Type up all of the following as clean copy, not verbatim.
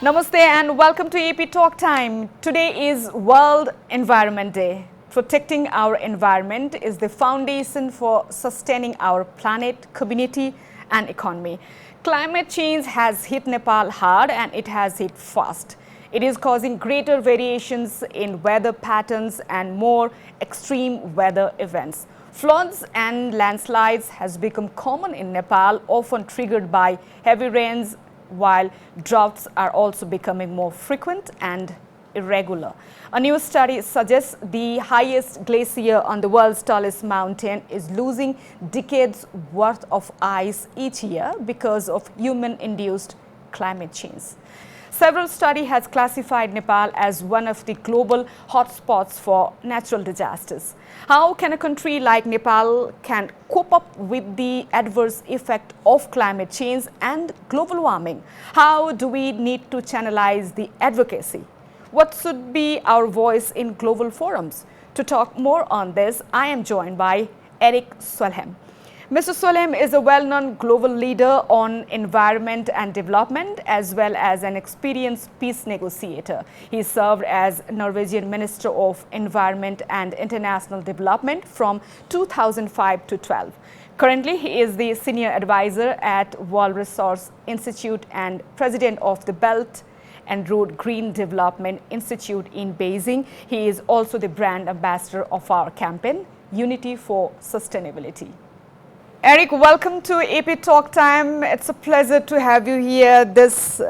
Namaste and welcome to AP Talk Time. Today is World Environment Day. Protecting our environment is the foundation for sustaining our planet, community and economy. Climate change has hit Nepal hard and it has hit fast. It is causing greater variations in weather patterns and more extreme weather events. Floods and landslides has become common in Nepal, often triggered by heavy rains, while droughts are also becoming more frequent and irregular. A new study suggests the highest glacier on the world's tallest mountain is losing decades worth of ice each year because of human-induced climate change. Several studies has classified Nepal as one of the global hotspots for natural disasters. How can a country like Nepal can cope up with the adverse effect of climate change and global warming? How do we need to channelize the advocacy? What should be our voice in global forums? To talk more on this, I am joined by Erik Solheim. Mr. Solheim is a well-known global leader on environment and development as well as an experienced peace negotiator. He served as Norwegian Minister of Environment and International Development from 2005 to 12. Currently, he is the senior advisor at World Resource Institute and president of the Belt and Road Green Development Institute in Beijing. He is also the brand ambassador of our campaign, Unity for Sustainability. Erik, welcome to AP Talk Time. It's a pleasure to have you here this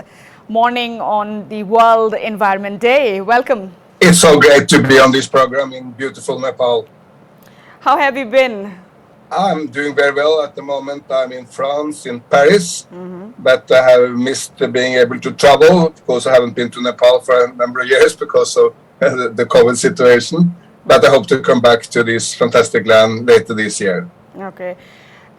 morning on the World Environment Day. Welcome. It's so great to be on this program in beautiful Nepal. How have you been? I'm doing very well at the moment. I'm in France, in Paris, but I have missed being able to travel because I haven't been to Nepal for a number of years because of the COVID situation. But I hope to come back to this fantastic land later this year. Okay.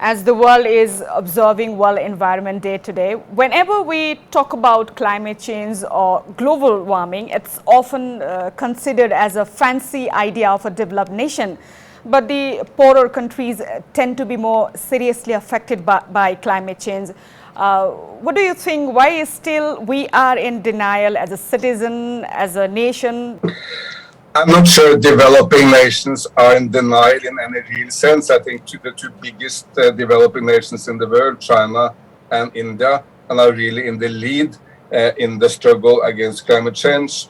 As the world is observing World Environment Day today, whenever we talk about climate change or global warming, it's often considered as a fancy idea of a developed nation. But the poorer countries tend to be more seriously affected by climate change. What do you think? Why still we are in denial as a citizen, as a nation? I'm not sure developing nations are in denial in any real sense. I think the two biggest developing nations in the world, China and India, are really in the lead in the struggle against climate change.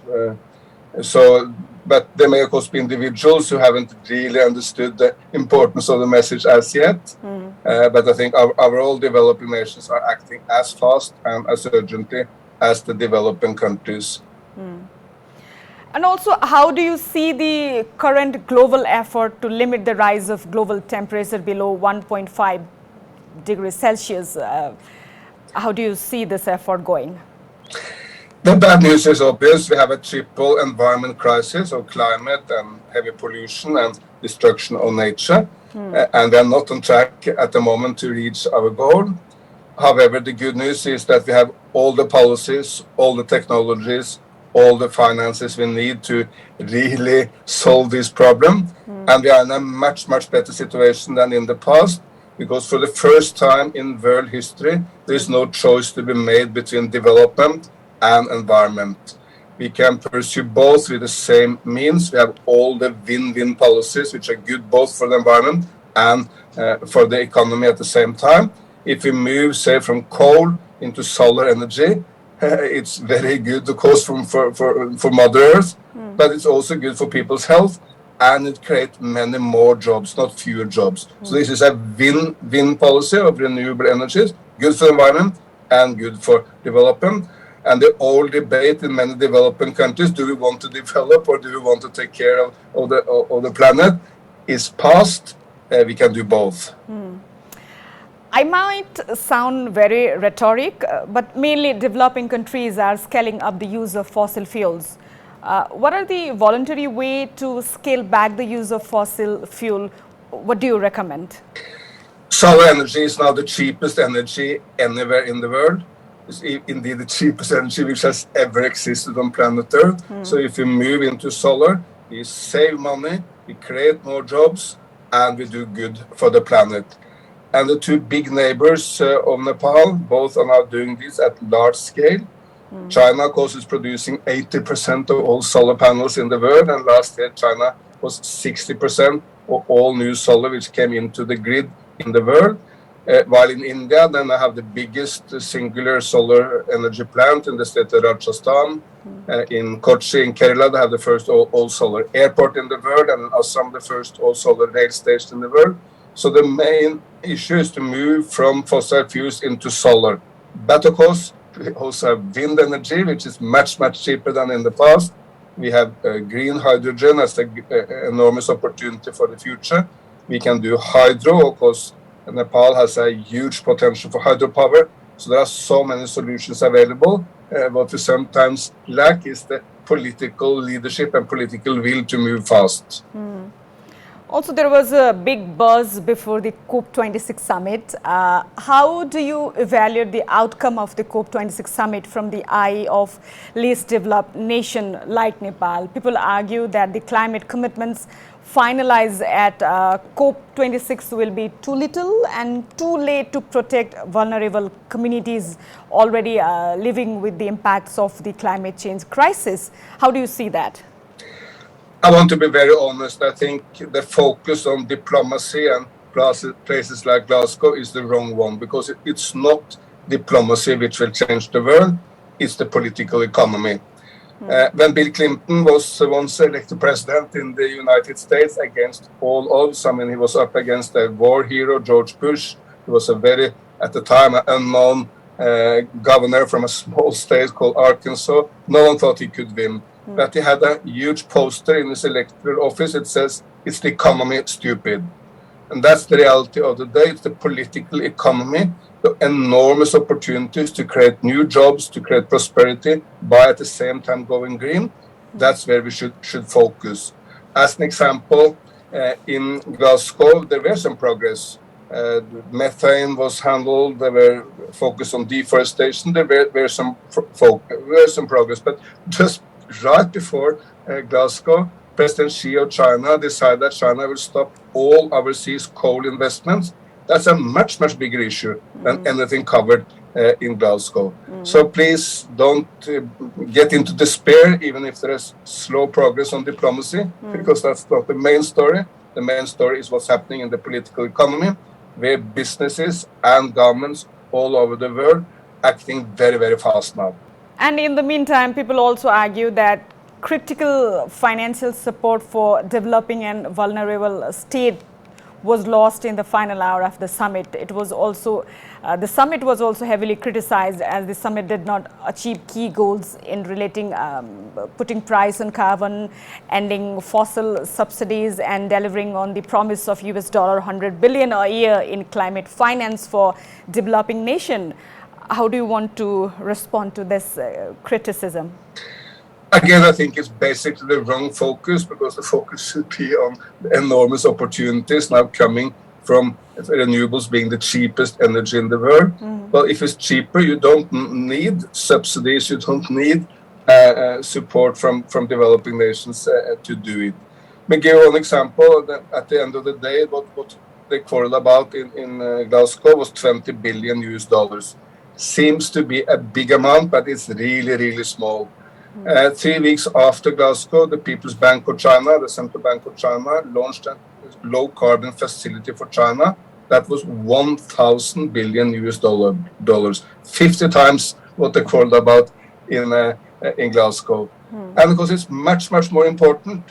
But there may of course be individuals who haven't really understood the importance of the message as yet. But I think our overall developing nations are acting as fast and as urgently as the developing countries. And also, how do you see the current global effort to limit the rise of global temperature below 1.5 degrees Celsius? How do you see this effort going? The bad news is obvious. We have a triple environment crisis of climate and heavy pollution and destruction of nature. And we are not on track at the moment to reach our goal. However, the good news is that we have all the policies, all the technologies, all the finances we need to really solve this problem. And we are in a much, much better situation than in the past, because for the first time in world history, there is no choice to be made between development and environment. We can pursue both with the same means. We have all the win-win policies, which are good both for the environment and for the economy at the same time. If we move, say, from coal into solar energy, it's very good, of course, for Mother Earth, but it's also good for people's health, and it creates many more jobs, not fewer jobs. So this is a win-win policy of renewable energies, good for the environment and good for development. And the old debate in many developing countries, do we want to develop or do we want to take care of the planet, is past. We can do both. I might sound very rhetoric, but mainly developing countries are scaling up the use of fossil fuels. What are the voluntary ways to scale back the use of fossil fuel? What do you recommend? Solar energy is now the cheapest energy anywhere in the world. It's indeed the cheapest energy which has ever existed on planet Earth. So if we move into solar, we save money, we create more jobs, and we do good for the planet. And the two big neighbors of Nepal, both are now doing this at large scale. China, of course, is producing 80% of all solar panels in the world, and last year China was 60% of all new solar which came into the grid in the world. While in India, then I have the biggest singular solar energy plant in the state of Rajasthan. In Kochi, in Kerala, they have the first all-solar airport in the world, and in Assam, the first all-solar rail station in the world. So the main issue is to move from fossil fuels into solar. But of course, we also have wind energy, which is much, much cheaper than in the past. We have green hydrogen as an enormous opportunity for the future. We can do hydro, of course. Nepal has a huge potential for hydropower. So there are so many solutions available. What we sometimes lack is the political leadership and political will to move fast. Also, there was a big buzz before the COP26 summit. How do you evaluate the outcome of the COP26 summit from the eye of least developed nation like Nepal? People argue that the climate commitments finalized at COP26 will be too little and too late to protect vulnerable communities already living with the impacts of the climate change crisis. How do you see that? I want to be very honest. I think the focus on diplomacy and places like Glasgow is the wrong one, because it's not diplomacy which will change the world, it's the political economy. When Bill Clinton was once elected president in the United States against all odds, I mean, he was up against a war hero, George Bush. He was a very, at the time, unknown governor from a small state called Arkansas. No one thought he could win. But he had a huge poster in his electoral office. It says, "It's the economy, stupid." And that's the reality of the day. It's the political economy, the enormous opportunities to create new jobs, to create prosperity, by at the same time going green. That's where we should focus. As an example, in Glasgow, there were some progress. Methane was handled. They were focused on deforestation. There were some progress, but just right before Glasgow, President Xi of China decided that China will stop all overseas coal investments. That's a much, much bigger issue than anything covered in Glasgow. So please don't get into despair, even if there is slow progress on diplomacy, because that's not the main story. The main story is what's happening in the political economy, where businesses and governments all over the world acting very, very fast now. And in the meantime, people also argue that critical financial support for developing and vulnerable state was lost in the final hour of the summit. It was also, the summit was also heavily criticized, as the summit did not achieve key goals in relating, putting price on carbon, ending fossil subsidies, and delivering on the promise of $100 billion a year in climate finance for developing nation. How do you want to respond to this criticism? Again, I think it's basically the wrong focus, because the focus should be on the enormous opportunities now coming from renewables being the cheapest energy in the world. Well, if it's cheaper, you don't need subsidies, you don't need support from developing nations to do it. Let me give you one example. That at the end of the day, what they quarreled about in Glasgow was $20 billion. Seems to be a big amount, but it's really, really small. 3 weeks after Glasgow, the People's Bank of China, the Central Bank of China, launched a low carbon facility for China that was $1,000 billion, 50 times what they quarreled about in Glasgow. And because it's much, much more important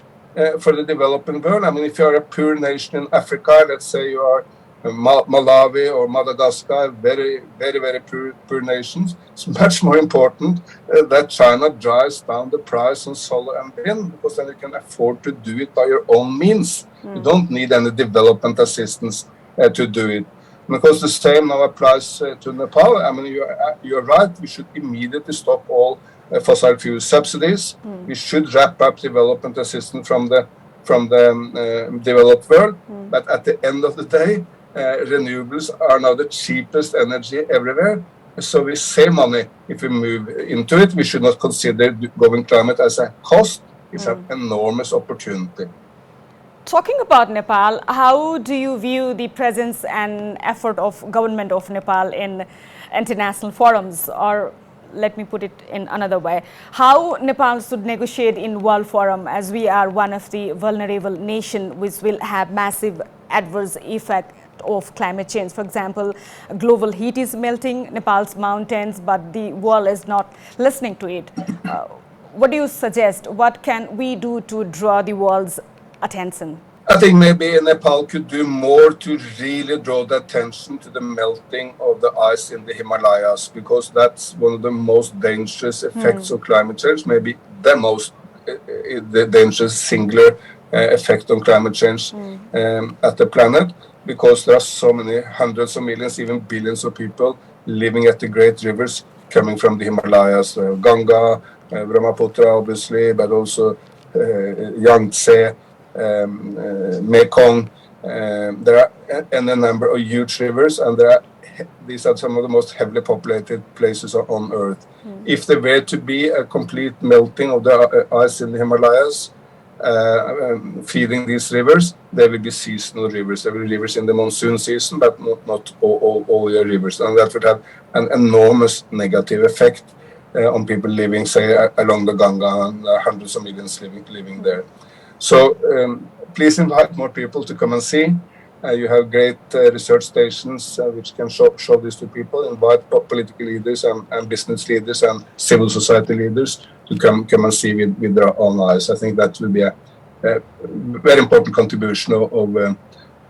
for the developing world. I mean, if you are a poor nation in Africa, let's say you are Malawi or Madagascar, very, very, very poor nations, it's much more important that China drives down the price on solar and wind, because then you can afford to do it by your own means. You don't need any development assistance to do it. And of course, the same now applies to Nepal. I mean, you're right, we should immediately stop all fossil fuel subsidies. We should wrap up development assistance from the developed world. But at the end of the day, renewables are now the cheapest energy everywhere. So we save money if we move into it. We should not consider going climate as a cost. It's an enormous opportunity. Talking about Nepal, how do you view the presence and effort of government of Nepal in international forums? Or let me put it in another way. How Nepal should negotiate in World Forum, as we are one of the vulnerable nations which will have massive adverse effect of climate change. For example, global heat is melting Nepal's mountains, but the world is not listening to it. What do you suggest? What can we do to draw the world's attention? I think maybe Nepal could do more to really draw the attention to the melting of the ice in the Himalayas, because that's one of the most dangerous effects of climate change, maybe the most the dangerous singular effect on climate change at the planet, because there are so many hundreds of millions, even billions of people living at the great rivers coming from the Himalayas, Ganga, Brahmaputra obviously, but also Yangtze, Mekong. There are a number of huge rivers, and these are some of the most heavily populated places on Earth. If there were to be a complete melting of the ice in the Himalayas, feeding these rivers, they will be seasonal rivers. There will be rivers in the monsoon season, but not all year rivers, and that would have an enormous negative effect on people living, say, along the Ganga, and hundreds of millions living there. So please invite more people to come and see. You have great research stations which can show this to people. Invite political leaders and business leaders and civil society leaders to come and see with their own eyes. I think that will be a very important contribution of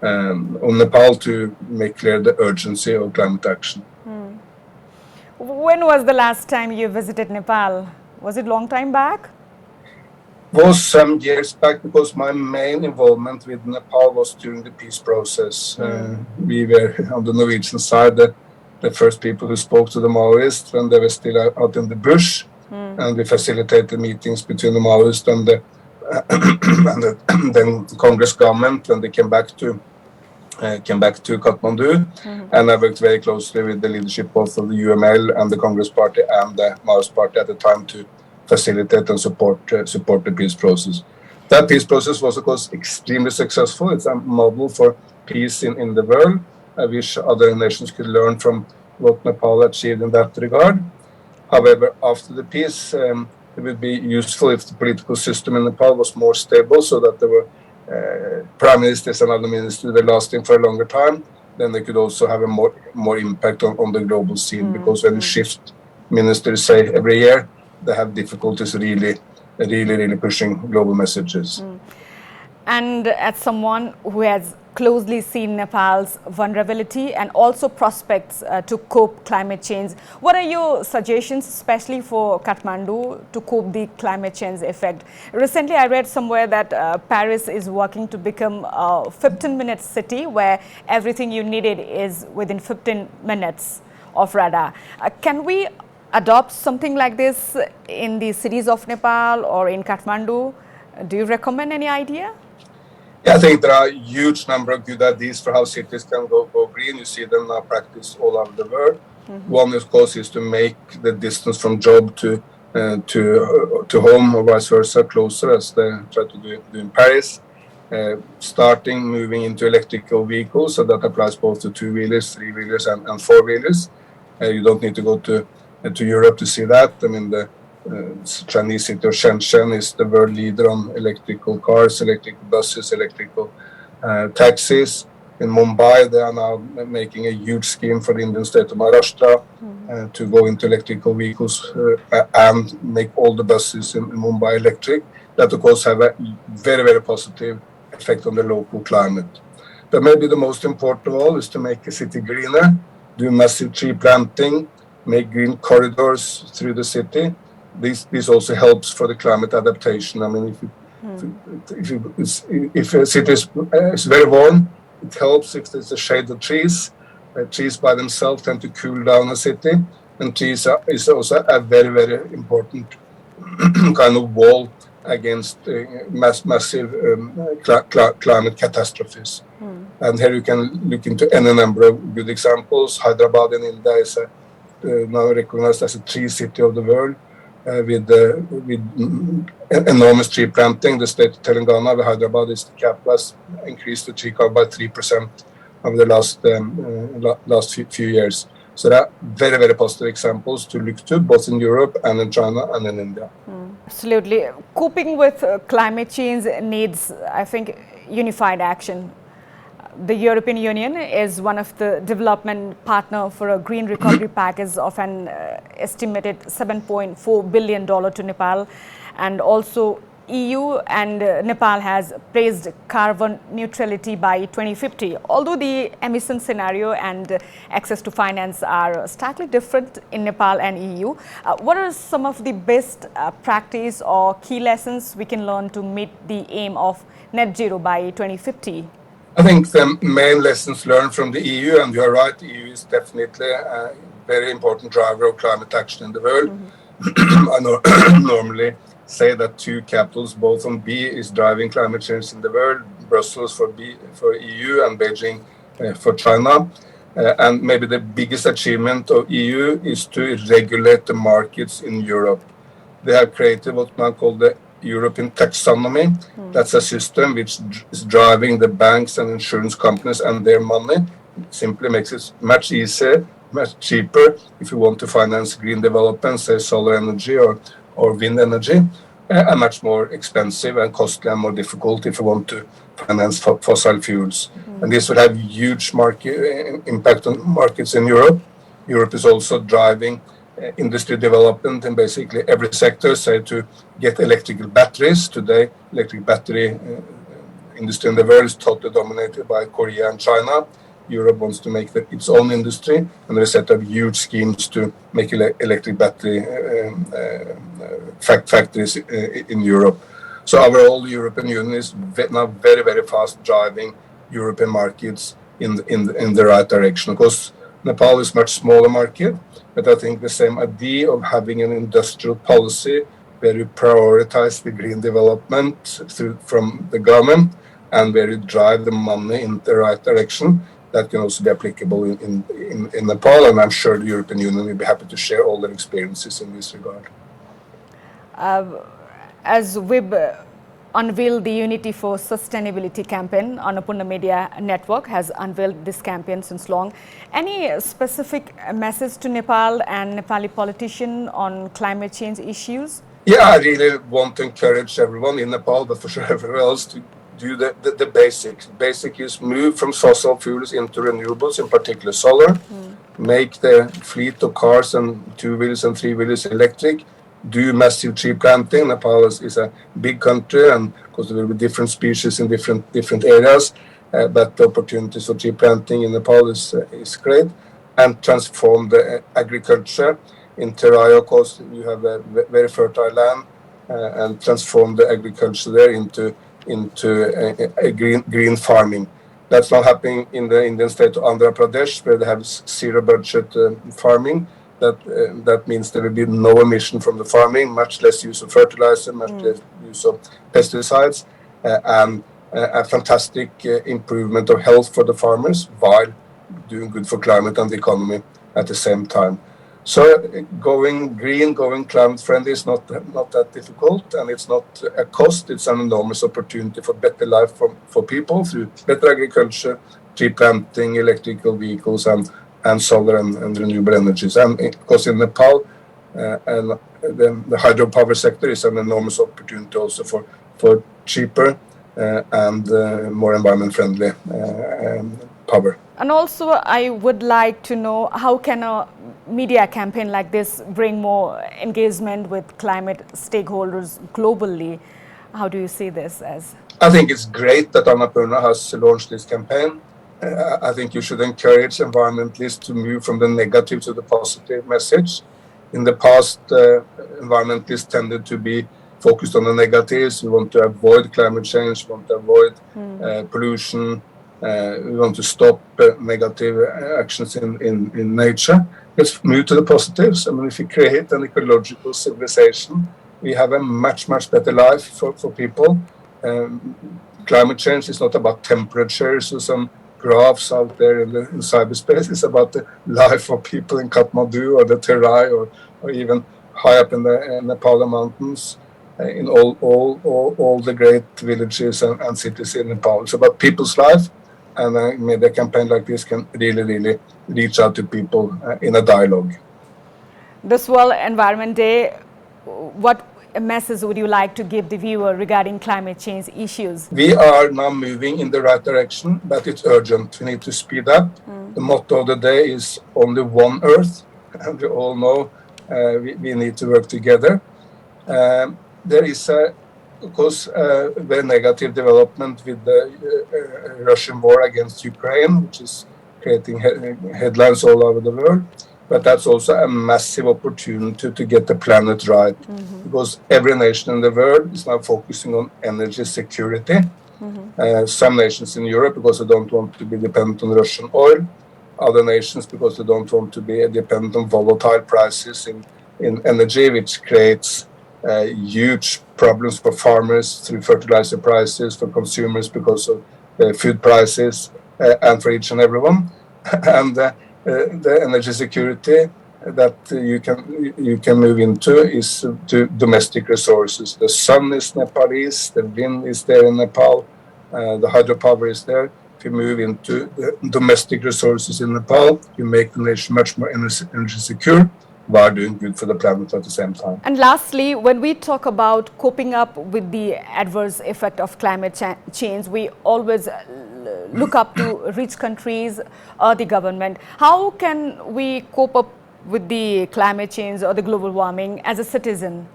Nepal to make clear the urgency of climate action. When was the last time you visited Nepal? Was it a long time back? Was some years back, because my main involvement with Nepal was during the peace process. We were on the Norwegian side, the first people who spoke to the Maoists when they were still out in the bush, and we facilitated meetings between the Maoists and then Congress government when they came back to Kathmandu, and I worked very closely with the leadership both of the UML and the Congress Party and the Maoist Party at the time to facilitate and support the peace process. That peace process was, of course, extremely successful. It's a model for peace in the world. I wish other nations could learn from what Nepal achieved in that regard. However, after the peace, it would be useful if the political system in Nepal was more stable, so that there were prime ministers and other ministers were lasting for a longer time. Then they could also have a more impact on the global scene, because when you shift ministers, say, every year, they have difficulties really pushing global messages. And as someone who has closely seen Nepal's vulnerability and also prospects to cope climate change, what are your suggestions, especially for Kathmandu, to cope the climate change effect? Recently, I read somewhere that Paris is working to become a 15-minute city where everything you needed is within 15 minutes of radar. Can we adopt something like this in the cities of Nepal or in Kathmandu? Do you recommend any idea? Yeah, I think there are a huge number of good ideas for how cities can go green. You see them now practiced all over the world. One, of course, is to make the distance from job to home or vice versa closer, as they try to do in Paris. Moving into electrical vehicles, so that applies both to two-wheelers, three-wheelers, and four-wheelers. You don't need to go to Europe to see that. I mean, the Chinese city of Shenzhen is the world leader on electrical cars, electrical buses, electrical taxis. In Mumbai, they are now making a huge scheme for the Indian state of Maharashtra to go into electrical vehicles and make all the buses in Mumbai electric. That, of course, have a very, very positive effect on the local climate. But maybe the most important of all is to make a city greener, do massive tree planting, make green corridors through the city. This also helps for the climate adaptation. I mean, if a city is very warm, it helps if there's a shade of trees. Trees by themselves tend to cool down a city, and trees is also a very, very important kind of wall against massive climate catastrophes. And here you can look into any number of good examples. Hyderabad in India is now recognized as a tree city of the world, with enormous tree planting. The state of Telangana, where Hyderabad is the capital, has increased the tree cover by 3% over the last few years. So there are very, very positive examples to look to, both in Europe and in China and in India. Absolutely. Coping with climate change needs, I think, unified action. The European Union is one of the development partner for a green recovery package of an estimated $7.4 billion to Nepal, and also EU and Nepal has praised carbon neutrality by 2050. Although the emission scenario and access to finance are starkly different in Nepal and EU, what are some of the best practice or key lessons we can learn to meet the aim of net zero by 2050? I think the main lessons learned from the EU, and you're right, the EU is definitely a very important driver of climate action in the world. I normally say that two capitals, both on B, is driving climate change in the world, Brussels for EU and Beijing for China. And maybe the biggest achievement of EU is to regulate the markets in Europe. They have created what now called the European taxonomy. That's a system which is driving the banks and insurance companies and their money. It simply makes it much easier, much cheaper if you want to finance green development, say solar energy or wind energy, and much more expensive and costly and more difficult if you want to finance fossil fuels. And this will have huge impact on markets in Europe. Europe is also driving industry development in basically every sector, say to get electrical batteries. Today, electric battery industry in the world is totally dominated by Korea and China. Europe wants to make its own industry, and they set up huge schemes to make electric battery factories in Europe. So overall, European Union is now very, very fast driving European markets in the right direction. Of course, Nepal is a much smaller market, but I think the same idea of having an industrial policy where you prioritize the green development from the government and where you drive the money in the right direction, that can also be applicable in Nepal, and I'm sure the European Union will be happy to share all their experiences in this regard. As we've unveiled the Unity for Sustainability campaign, Annapurna Media Network has unveiled this campaign since long. Any specific message to Nepal and Nepali politicians on climate change issues? Yeah, I really want to encourage everyone in Nepal, but for sure everyone else, to do the basics. Basic is move from fossil fuels into renewables, in particular solar. Make the fleet of cars and two-wheelers and three-wheelers electric. Do massive tree planting. Nepal is a big country, and of course there will be different species in different areas, but the opportunities for tree planting in Nepal is great. And transform the agriculture. In Terai, of course, you have a very fertile land, and transform the agriculture there into a green farming. That's not happening in the Indian state of Andhra Pradesh, where they have zero budget farming. That means there will be no emission from the farming, much less use of fertilizer, much less use of pesticides, and a fantastic improvement of health for the farmers while doing good for climate and the economy at the same time. So going green, going climate friendly is not that difficult, and it's not a cost. It's an enormous opportunity for better life for people through better agriculture, tree planting, electrical vehicles, and solar and renewable energies. And of course in Nepal, and the hydropower sector is an enormous opportunity also for cheaper and more environment friendly power. And also I would like to know, how can a media campaign like this bring more engagement with climate stakeholders globally? How do you see this as? I think it's great that Annapurna has launched this campaign. I think you should encourage environmentalists to move from the negative to the positive message. In the past, environmentalists tended to be focused on the negatives. We want to avoid climate change, we want to avoid pollution, we want to stop negative actions in nature. Let's move to the positives. I mean, if we create an ecological civilization, we have a much better life for people. Climate change is not about temperatures or some graphs out there in cyberspace. It's about the life of people in Kathmandu or the Terai or even high up in the Nepal mountains, in all the great villages and cities in Nepal. It's about people's life, and a media campaign like this can really reach out to people in a dialogue. This World Environment Day, what message would you like to give the viewer regarding climate change issues? We are now moving in the right direction, but it's urgent. We need to speed up. The motto of the day is only one Earth, and we all know we need to work together. There is, of course, a very negative development with the Russian war against Ukraine, which is creating headlines all over the world. But that's also a massive opportunity to get the planet right, because every nation in the world is now focusing on energy security. Some nations in Europe because they don't want to be dependent on Russian oil, other nations because they don't want to be dependent on volatile prices in energy, which creates huge problems for farmers through fertilizer prices, for consumers because of food prices, and for each and everyone. And the energy security that you can move into is to domestic resources. The sun is Nepalese, the wind is there in Nepal, the hydropower is there. If you move into the domestic resources in Nepal, you make the nation much more energy secure, while doing good for the planet at the same time. And lastly, when we talk about coping up with the adverse effect of climate change, we always look up to rich countries or the government. How can we cope up with the climate change or the global warming as a citizen,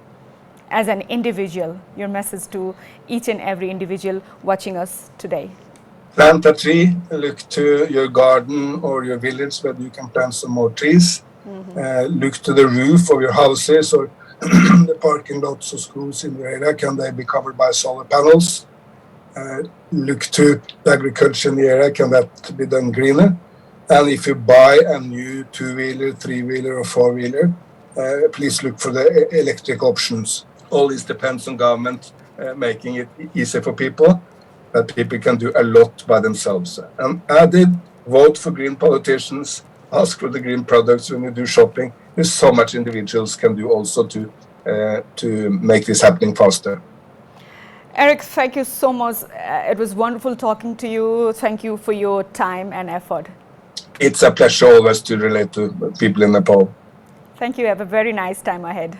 as an individual? Your message to each and every individual watching us today. Plant a tree, look to your garden or your village where you can plant some more trees. Look to the roof of your houses or the parking lots of schools in your area. Can they be covered by solar panels? Look to the agriculture in the area. Can that be done greener? And if you buy a new two-wheeler, three-wheeler or four-wheeler, please look for the electric options. All this depends on government making it easier for people, that people can do a lot by themselves. And added, vote for green politicians, ask for the green products when you do shopping. There's so much individuals can do also to make this happening faster. Erik, thank you so much. It was wonderful talking to you. Thank you for your time and effort. It's a pleasure always to relate to people in Nepal. Thank you. Have a very nice time ahead.